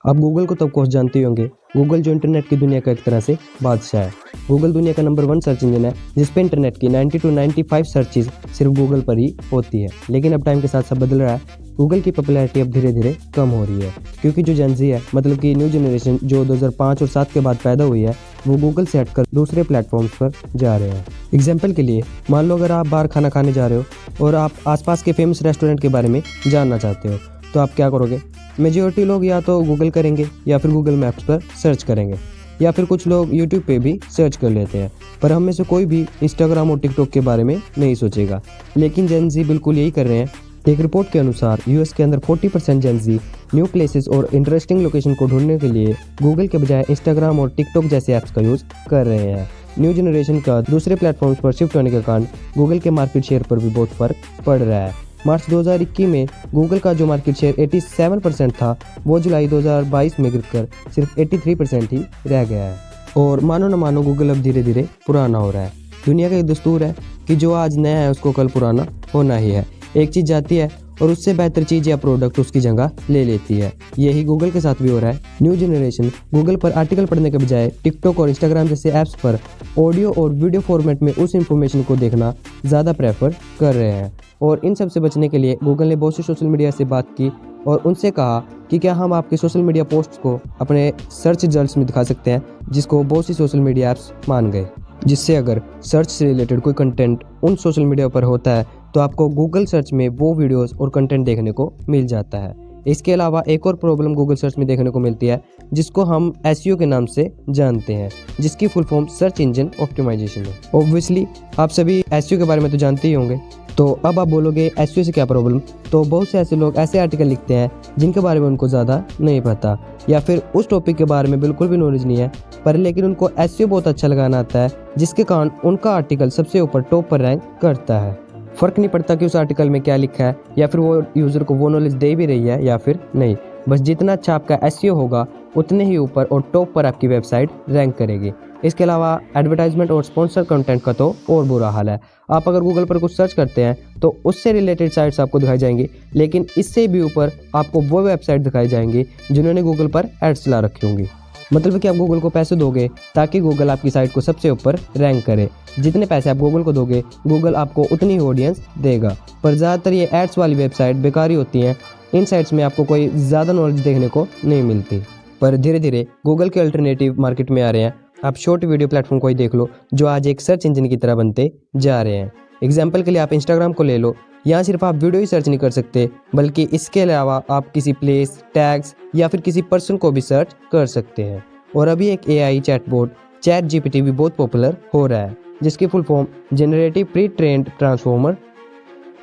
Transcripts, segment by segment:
आप गूगल को तब कोर्स जानते ही होंगे। गूगल जो इंटरनेट की दुनिया का एक तरह से बादशाह है। गूगल दुनिया का नंबर 1 सर्च इंजन है, जिस पे इंटरनेट की 90 to 95 सर्चेज सिर्फ गूगल पर ही होती है। लेकिन अब टाइम के साथ सब बदल रहा है। गूगल की पॉपुलैरिटी अब धीरे धीरे कम हो रही है, क्योंकि जो जेन ज़ी है, मतलब कि न्यू जनरेशन जो 2005 और 7 के बाद पैदा हुई है, वो गूगल से हटकर दूसरे प्लेटफॉर्म्स पर जा रहे हैं। एग्जाम्पल के लिए मान लो अगर आप बाहर खाना खाने जा रहे हो और आप आसपास के फेमस रेस्टोरेंट के बारे में जानना चाहते हो, तो आप क्या करोगे? मेजॉरिटी लोग या तो गूगल करेंगे या फिर गूगल मैप्स पर सर्च करेंगे, या फिर कुछ लोग यूट्यूब पे भी सर्च कर लेते हैं। पर हम में से कोई भी इंस्टाग्राम और टिकटॉक के बारे में नहीं सोचेगा। लेकिन जेन ज़ी बिल्कुल यही कर रहे हैं। एक रिपोर्ट के अनुसार यूएस के अंदर 40% जेन ज़ी न्यू प्लेसेस और इंटरेस्टिंग लोकेशन को ढूंढने के लिए गूगल के बजाय इंस्टाग्राम और टिकटॉक जैसे ऐप्स का यूज़ कर रहे हैं। न्यू जनरेशन का दूसरे प्लेटफॉर्म्स पर शिफ्ट होने के कारण गूगल के मार्केट शेयर पर भी बहुत फर्क पड़ रहा है। मार्च 2021 में गूगल का जो मार्केट शेयर 87% था, वो जुलाई 2022 में गिरकर सिर्फ 83% ही रह गया है। और मानो न मानो गूगल अब धीरे धीरे पुराना हो रहा है। दुनिया का एक दस्तूर है कि जो आज नया है उसको कल पुराना होना ही है। एक चीज़ जाती है और उससे बेहतर चीज़ या प्रोडक्ट उसकी जगह ले लेती है। यही गूगल के साथ भी हो रहा है। न्यू जनरेशन गूगल पर आर्टिकल पढ़ने के बजाय टिकटॉक और इंस्टाग्राम जैसे ऐप्स पर ऑडियो और वीडियो फॉर्मेट में उस इंफॉर्मेशन को देखना ज़्यादा प्रेफर कर रहे हैं। और इन सब से बचने के लिए गूगल ने बहुत सी सोशल मीडिया से बात की और उनसे कहा कि क्या हम आपके सोशल मीडिया पोस्ट्स को अपने सर्च रिजल्ट्स में दिखा सकते हैं, जिसको बहुत सी सोशल मीडिया ऐप्स मान गए। जिससे अगर सर्च से रिलेटेड कोई कंटेंट उन सोशल मीडिया पर होता है तो आपको गूगल सर्च में वो वीडियोस और कंटेंट देखने को मिल जाता है। इसके अलावा एक और प्रॉब्लम गूगल सर्च में देखने को मिलती है, जिसको हम एसईओ के नाम से जानते हैं, जिसकी full form search engine optimisation है। ऑब्वियसली आप सभी एसईओ के बारे में तो जानते ही होंगे। तो अब आप बोलोगे एसईओ से क्या प्रॉब्लम? तो बहुत से ऐसे लोग ऐसे आर्टिकल लिखते हैं जिनके बारे में उनको ज़्यादा नहीं पता, या फिर उस टॉपिक के बारे में बिल्कुल भी नॉलेज नहीं है, पर लेकिन उनको एसईओ बहुत अच्छा लगाना आता है, जिसके कारण उनका आर्टिकल सबसे ऊपर टॉप पर रैंक करता है। फ़र्क नहीं पड़ता कि उस आर्टिकल में क्या लिखा है, या फिर वो यूज़र को वो नॉलेज दे भी रही है या फिर नहीं। बस जितना अच्छा आपका एसईओ होगा उतने ही ऊपर और टॉप पर आपकी वेबसाइट रैंक करेगी। इसके अलावा एडवर्टाइजमेंट और स्पॉन्सर कंटेंट का तो और बुरा हाल है। आप अगर गूगल पर कुछ सर्च करते हैं तो उससे रिलेटेड साइट्स आपको दिखाई जाएंगी, लेकिन इससे भी ऊपर आपको वो वेबसाइट दिखाई जाएंगी जिन्होंने गूगल पर एड्स चला रखी होंगी। मतलब कि आप गूगल को पैसे दोगे ताकि गूगल आपकी साइट को सबसे ऊपर रैंक करे। जितने पैसे आप गूगल को दोगे, गूगल आपको उतनी ही ऑडियंस देगा। पर ज़्यादातर ये एड्स वाली वेबसाइट बेकार ही होती हैं। इन साइट्स में आपको कोई ज़्यादा नॉलेज देखने को नहीं मिलती। पर धीरे धीरे गूगल के अल्टरनेटिव मार्केट में आ रहे हैं। आप शॉर्ट वीडियो प्लेटफॉर्म को ही देख लो, जो आज एक सर्च इंजन की तरह बनते जा रहे हैं। एग्जाम्पल के लिए आप इंस्टाग्राम को ले लो। यहाँ सिर्फ आप वीडियो ही सर्च नहीं कर सकते, बल्कि इसके अलावा आप किसी प्लेस, टैग्स या फिर किसी पर्सन को भी सर्च कर सकते हैं। और अभी एक एआई चैटबॉट चैट जीपीटी भी बहुत पॉपुलर हो रहा है, जिसकी full form generative pre trained transformer,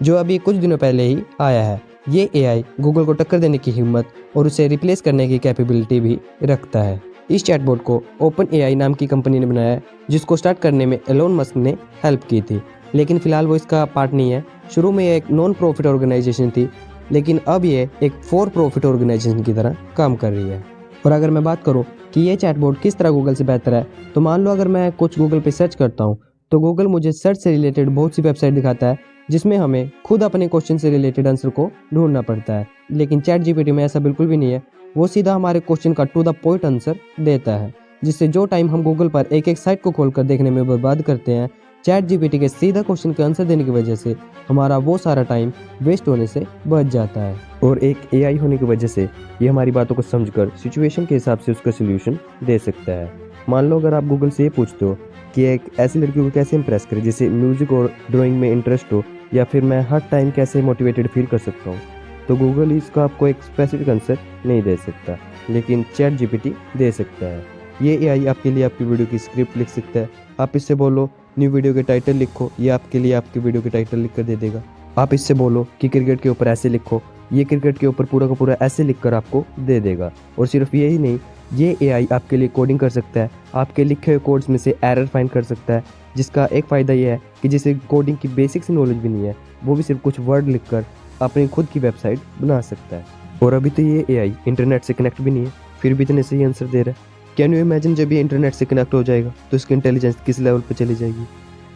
जो अभी कुछ दिनों पहले ही आया है। ये एआई गूगल को टक्कर देने की हिम्मत और उसे रिप्लेस करने की कैपेबिलिटी भी रखता है। इस चैटबॉट को ओपन एआई नाम की कंपनी ने बनाया है, जिसको स्टार्ट करने में एलोन मस्क ने हेल्प की थी, लेकिन फिलहाल वो इसका पार्ट नहीं है। शुरू में ये एक नॉन प्रॉफिट ऑर्गेनाइजेशन थी, लेकिन अब ये एक फॉर प्रॉफिट ऑर्गेनाइजेशन की तरह काम कर रही है। और अगर मैं बात करूँ कि ये चैटबॉट किस तरह गूगल से बेहतर है, तो मान लो अगर मैं कुछ गूगल पे सर्च करता हूँ तो गूगल मुझे सर्च से रिलेटेड बहुत सी वेबसाइट दिखाता है, जिसमें हमें खुद अपने क्वेश्चन से रिलेटेड आंसर को ढूंढना पड़ता है। लेकिन चैट जीपीटी में ऐसा बिल्कुल भी नहीं है। वो सीधा हमारे क्वेश्चन का टू द पॉइंट आंसर देता है, जिससे जो टाइम हम गूगल पर एक एक साइट को खोलकर देखने में बर्बाद करते हैं, चैट जीपीटी के सीधा क्वेश्चन के आंसर देने की वजह से हमारा वो सारा टाइम वेस्ट होने से बच जाता है। और एक एआई होने की वजह से ये हमारी बातों को समझकर सिचुएशन के हिसाब से उसका सोल्यूशन दे सकता है। मान लो अगर आप गूगल से ये पूछते हो कि एक ऐसी लड़की को कैसे इंप्रेस करें जिसे म्यूजिक और ड्राइंग में इंटरेस्ट हो, या फिर मैं हर टाइम कैसे मोटिवेटेड फील कर सकता हूँ, तो गूगल इसका आपको एक स्पेसिफिक आंसर नहीं दे सकता, लेकिन चैट जीपीटी दे सकता है। ये एआई आपके लिए आपकी वीडियो की स्क्रिप्ट लिख सकता है। आप इससे बोलो न्यू वीडियो के टाइटल लिखो, ये आपके लिए आपकी वीडियो के टाइटल लिख कर दे देगा। आप इससे बोलो कि क्रिकेट के ऊपर ऐसे लिखो, ये क्रिकेट के ऊपर पूरा का पूरा ऐसे लिख कर आपको दे देगा। और सिर्फ यही नहीं, ये एआई आपके लिए कोडिंग कर सकता है। आपके लिखे हुए कोड्स में से एरर फाइंड कर सकता है, जिसका एक फ़ायदा ये है कि जिसे कोडिंग की बेसिक से नॉलेज भी नहीं है, वो भी सिर्फ कुछ वर्ड लिखकर अपनी खुद की वेबसाइट बना सकता है। और अभी तो ये एआई इंटरनेट से कनेक्ट भी नहीं है, फिर भी इतने सही आंसर दे रहा है। कैन यू इमेजिन जब ये इंटरनेट से कनेक्ट हो जाएगा तो इसकी इंटेलिजेंस किस लेवल पर चली जाएगी।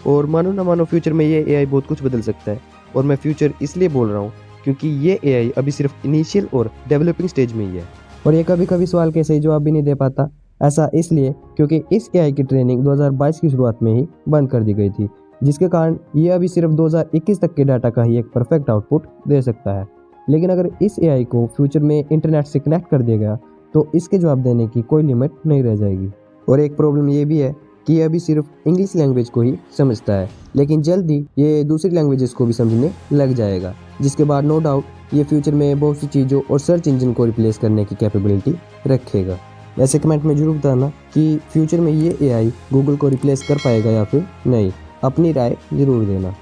और मानो ना मानो फ्यूचर में ये एआई बहुत कुछ बदल सकता है। और मैं फ्यूचर इसलिए बोल रहा हूँ क्योंकि ये एआई अभी सिर्फ इनिशियल और डेवलपिंग स्टेज में ही है। और ये कभी कभी सवाल के सही जवाब भी नहीं दे पाता। ऐसा इसलिए क्योंकि इस एआई की ट्रेनिंग 2022 की शुरुआत में ही बंद कर दी गई थी, जिसके कारण ये अभी सिर्फ 2021 तक के डाटा का ही एक परफेक्ट आउटपुट दे सकता है। लेकिन अगर इस एआई को फ्यूचर में इंटरनेट से कनेक्ट कर दिया गया तो इसके जवाब देने की कोई लिमिट नहीं रह जाएगी। और एक प्रॉब्लम ये भी है कि ये अभी सिर्फ इंग्लिश लैंग्वेज को ही समझता है, लेकिन जल्द ही ये दूसरी लैंग्वेजेस को भी समझने लग जाएगा, जिसके बाद नो डाउट ये फ्यूचर में बहुत सी चीज़ों और सर्च इंजन को रिप्लेस करने की कैपेबिलिटी रखेगा। वैसे कमेंट में जरूर बताना कि फ्यूचर में ये एआई गूगल को रिप्लेस कर पाएगा या फिर नहीं। अपनी राय जरूर देना।